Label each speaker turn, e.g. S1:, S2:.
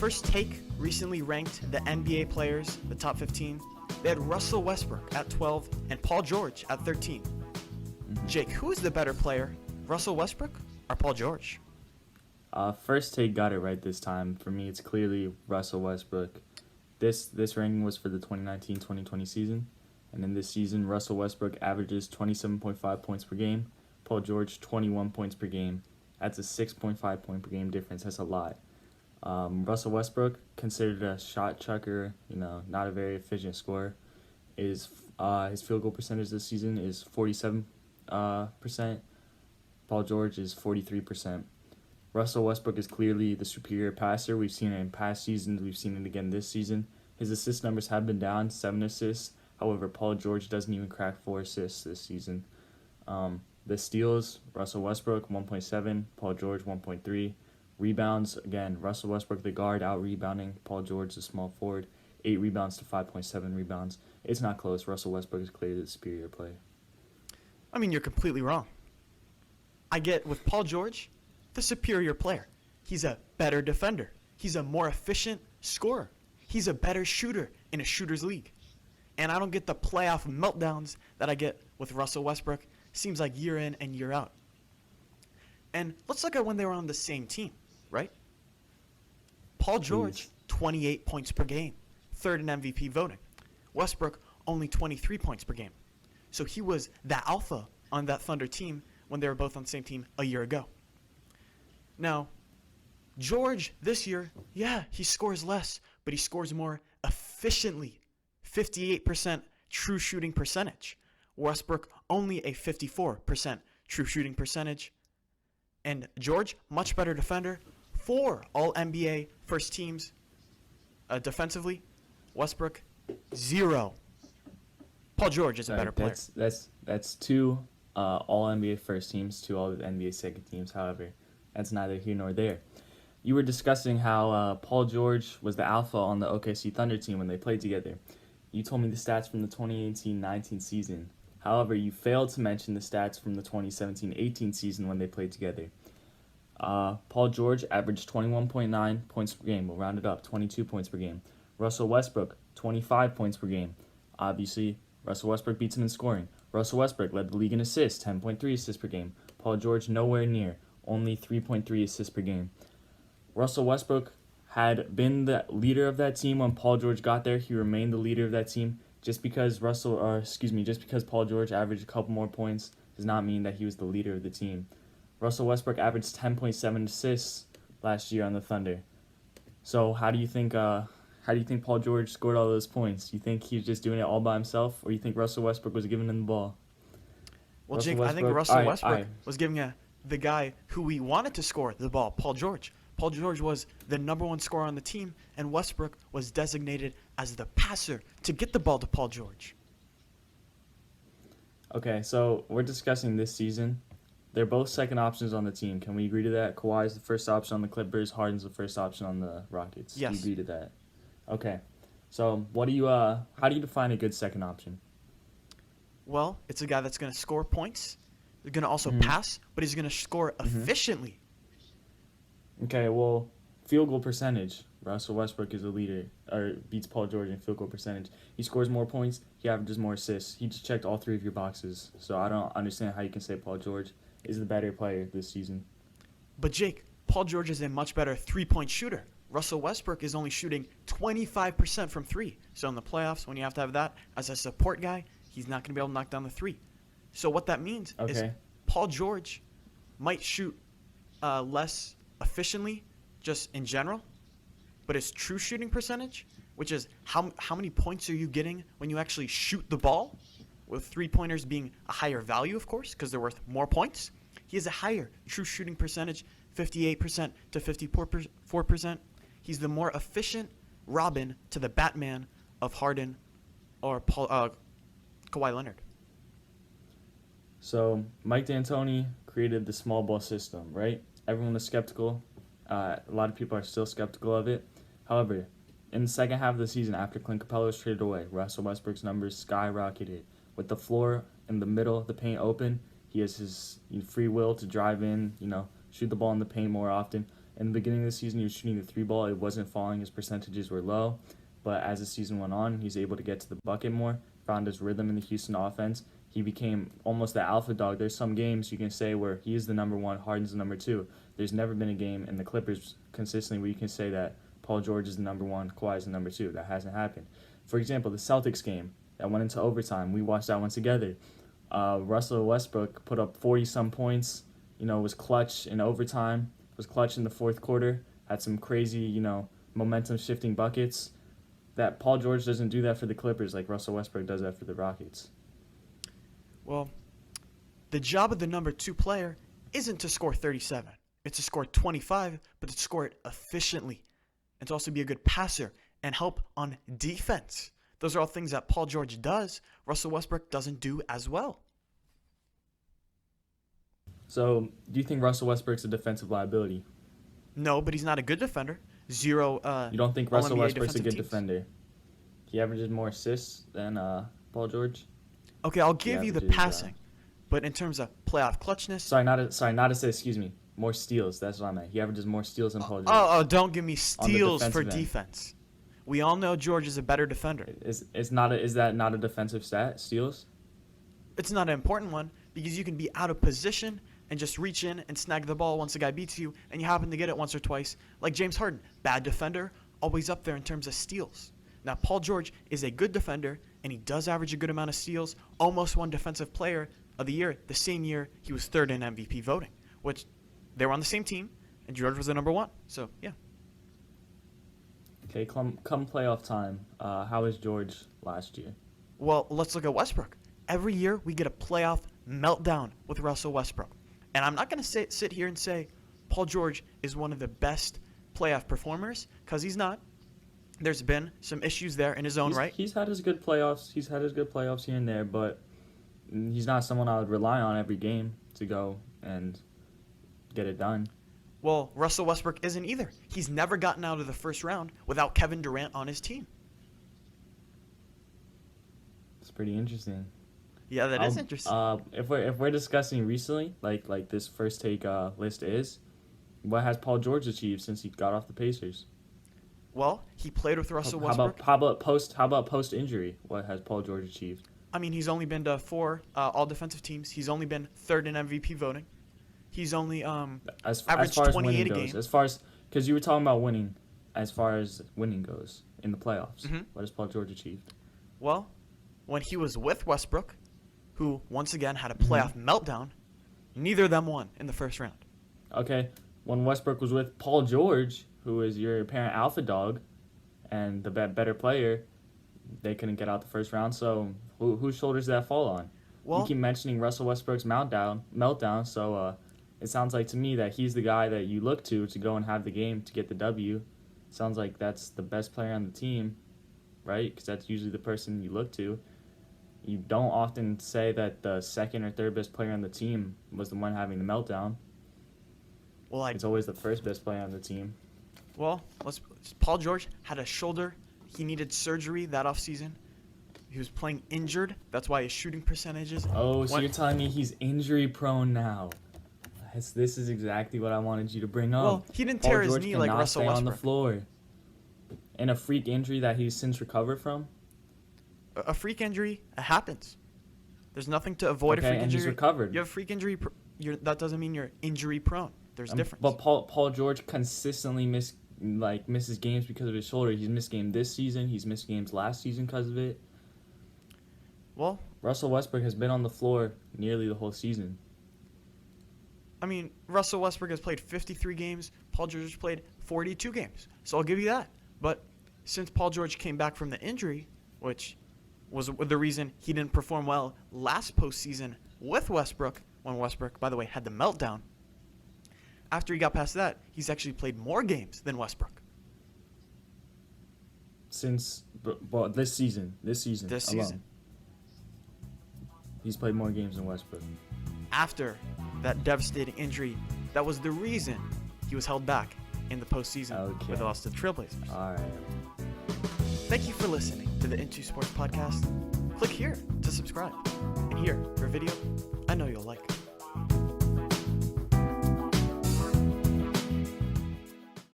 S1: First Take recently ranked the NBA players, the top 15. They had Russell Westbrook at 12 and Paul George at 13. Jake, who is the better player, Russell Westbrook or Paul George?
S2: First Take got it right this time. For me, it's clearly Russell Westbrook. This ranking was for the 2019-2020 season, and in this season, Russell Westbrook averages 27.5 points per game, Paul George 21 points per game. That's a 6.5 point per game difference. That's a lot. Russell Westbrook, considered a shot chucker, not a very efficient scorer, is his field goal percentage this season is 47%. Paul George is 43%. Russell Westbrook is clearly the superior passer. We've seen it in past seasons. We've seen it again this season. His assist numbers have been down, 7 assists. However, Paul George doesn't even crack 4 assists this season. The steals, Russell Westbrook, 1.7. Paul George, 1.3. Rebounds, again, Russell Westbrook, the guard, out-rebounding Paul George, the small forward. 8 rebounds to 5.7 rebounds. It's not close. Russell Westbrook is clearly the superior player.
S1: I mean, you're completely wrong. I get with Paul George, the superior player. He's a better defender. He's a more efficient scorer. He's a better shooter in a shooter's league. And I don't get the playoff meltdowns that I get with Russell Westbrook. Seems like year in and year out. And let's look at when they were on the same team, right? Paul George, 28 points per game, third in MVP voting. Westbrook, only 23 points per game. So he was the alpha on that Thunder team when they were both on the same team a year ago. Now, George this year, he scores less, but he scores more efficiently. 58% true shooting percentage. Westbrook, only a 54% true shooting percentage. And George, much better defender. 4 All-NBA first teams defensively. Westbrook, 0. Paul George is a better player.
S2: That's 2 All-NBA first teams, 2 All-NBA second teams. However, that's neither here nor there. You were discussing how Paul George was the alpha on the OKC Thunder team when they played together. You told me the stats from the 2018-19 season. However, you failed to mention the stats from the 2017-18 season when they played together. Paul George averaged 21.9 points per game. We'll round it up, 22 points per game. Russell Westbrook, 25 points per game. Obviously, Russell Westbrook beats him in scoring. Russell Westbrook led the league in assists, 10.3 assists per game. Paul George nowhere near, only 3.3 assists per game. Russell Westbrook had been the leader of that team when Paul George got there. He remained the leader of that team. Just because Paul George averaged a couple more points does not mean that he was the leader of the team. Russell Westbrook averaged 10.7 assists last year on the Thunder. So how do you think Paul George scored all those points? You think he's just doing it all by himself, or you think Russell Westbrook was giving him the ball?
S1: Well, Jake, I think Russell Westbrook was giving the guy who we wanted to score the ball, Paul George. Paul George was the number 1 scorer on the team, and Westbrook was designated as the passer to get the ball to Paul George.
S2: Okay, so we're discussing this season. They're both second options on the team. Can we agree to that? Kawhi is the first option on the Clippers. Harden's the first option on the Rockets.
S1: Yes.
S2: You agree to that? Okay. So how do you define a good second option?
S1: Well, it's a guy that's going to score points. He's going to also pass, but he's going to score efficiently.
S2: Okay, well, field goal percentage. Russell Westbrook is a leader, or beats Paul George in field goal percentage. He scores more points. He averages more assists. He just checked all 3 of your boxes. So I don't understand how you can say Paul George is the better player this season.
S1: But Jake, Paul George is a much better three-point shooter. Russell Westbrook is only shooting 25% from 3. So in the playoffs, when you have to have that as a support guy, he's not going to be able to knock down the 3. So what that means is Paul George might shoot less efficiently just in general, but his true shooting percentage, which is how many points are you getting when you actually shoot the ball, with 3-pointers being a higher value, of course, because they're worth more points. He has a higher true shooting percentage, 58% to 54%. He's the more efficient Robin to the Batman of Harden or Kawhi Leonard.
S2: So Mike D'Antoni created the small ball system, right? Everyone was skeptical. A lot of people are still skeptical of it. However, in the second half of the season, after Clint Capella was traded away, Russell Westbrook's numbers skyrocketed. With the floor in the middle, the paint open, he has his free will to drive in, shoot the ball in the paint more often. In the beginning of the season, he was shooting the 3 ball. It wasn't falling. His percentages were low. But as the season went on, he's able to get to the bucket more, found his rhythm in the Houston offense. He became almost the alpha dog. There's some games you can say where he is the number one, Harden's the number two. There's never been a game in the Clippers consistently where you can say that Paul George is the number one, Kawhi is the number two. That hasn't happened. For example, the Celtics game that went into overtime, we watched that one together. Russell Westbrook put up 40-some points, was clutch in overtime, was clutch in the fourth quarter, had some crazy, momentum-shifting buckets. That Paul George doesn't do that for the Clippers like Russell Westbrook does that for the Rockets.
S1: Well, the job of the number 2 player isn't to score 37. It's to score 25, but to score it efficiently. And to also be a good passer and help on defense. Those are all things that Paul George does. Russell Westbrook doesn't do as well.
S2: So, do you think Russell Westbrook's a defensive liability?
S1: No, but he's not a good defender. Zero.
S2: You don't think Russell
S1: All-NBA
S2: Westbrook's a good
S1: defensive teams.
S2: defender? He averages more assists than Paul George.
S1: Okay, I'll give you the
S2: averages,
S1: passing, but in terms of playoff clutchness.
S2: Sorry, not to say. Excuse me. More steals. That's what I meant. He averages more steals than Paul George.
S1: Don't give me steals for
S2: defensive end.
S1: defense. We all know George is a better defender.
S2: Is that not a defensive stat? Steals?
S1: It's not an important one because you can be out of position and just reach in and snag the ball once a guy beats you, and you happen to get it once or twice. Like James Harden, bad defender, always up there in terms of steals. Now, Paul George is a good defender, and he does average a good amount of steals, almost won Defensive Player of the Year the same year he was third in MVP voting, which they were on the same team, and George was the number 1. So, yeah.
S2: Okay, come playoff time. How was George last year?
S1: Well, let's look at Westbrook. Every year, we get a playoff meltdown with Russell Westbrook. And I'm not going to sit here and say Paul George is one of the best playoff performers, because he's not. There's been some issues there in his own right.
S2: He's had his good playoffs. He's had his good playoffs here and there, but he's not someone I would rely on every game to go and get it done.
S1: Well, Russell Westbrook isn't either. He's never gotten out of the first round without Kevin Durant on his team.
S2: It's pretty interesting.
S1: Yeah, that is interesting.
S2: If we're discussing recently, like this first take list is, what has Paul George achieved since he got off the Pacers?
S1: Well, he played with Russell
S2: How
S1: Westbrook.
S2: about post injury? What has Paul George achieved?
S1: I mean, he's only been to 4 all defensive teams. He's only been third in MVP voting. He's only
S2: as
S1: averaged
S2: far as
S1: 28
S2: winning
S1: a
S2: goes,
S1: game.
S2: as far as because you were talking about winning, as far as winning goes in the playoffs, what has Paul George achieved?
S1: Well, when he was with Westbrook, who once again had a playoff meltdown, neither of them won in the first round.
S2: Okay, when Westbrook was with Paul George, who is your apparent alpha dog, and the better player, they couldn't get out the first round. So whose shoulders did that fall on?
S1: Well,
S2: you keep mentioning Russell Westbrook's meltdown. So it sounds like to me that he's the guy that you look to go and have the game to get the W. Sounds like that's the best player on the team, right? Because that's usually the person you look to. You don't often say that the second or third best player on the team was the one having the meltdown.
S1: well,
S2: It's always the first best player on the team.
S1: Paul George had a shoulder. He needed surgery that offseason. He was playing injured. That's why his shooting percentages.
S2: Oh, so you're telling me he's injury prone now? This is exactly what I wanted you to bring up.
S1: Well, he didn't
S2: Paul
S1: tear his
S2: George
S1: knee like
S2: cannot
S1: Russell
S2: stay on
S1: Westbrook.
S2: the floor. And a freak injury that he's since recovered from.
S1: A freak injury happens. There's nothing to avoid a freak
S2: and
S1: injury.
S2: he's recovered.
S1: You have a freak injury. That doesn't mean you're injury prone. There's a difference.
S2: But Paul George consistently misses games because of his shoulder. He's missed games this season. He's missed games last season because of it.
S1: Well,
S2: Russell Westbrook has been on the floor nearly the whole season.
S1: I mean, Russell Westbrook has played 53 games. Paul George has played 42 games. So I'll give you that. But since Paul George came back from the injury, which was the reason he didn't perform well last postseason with Westbrook, when Westbrook, by the way, had the meltdown, after he got past that, he's actually played more games than Westbrook.
S2: This season alone. He's played more games than Westbrook.
S1: After that devastating injury, that was the reason he was held back in the postseason with the loss to the Trailblazers.
S2: All right.
S1: Thank you for listening to the In2sports podcast. Click here to subscribe and here for video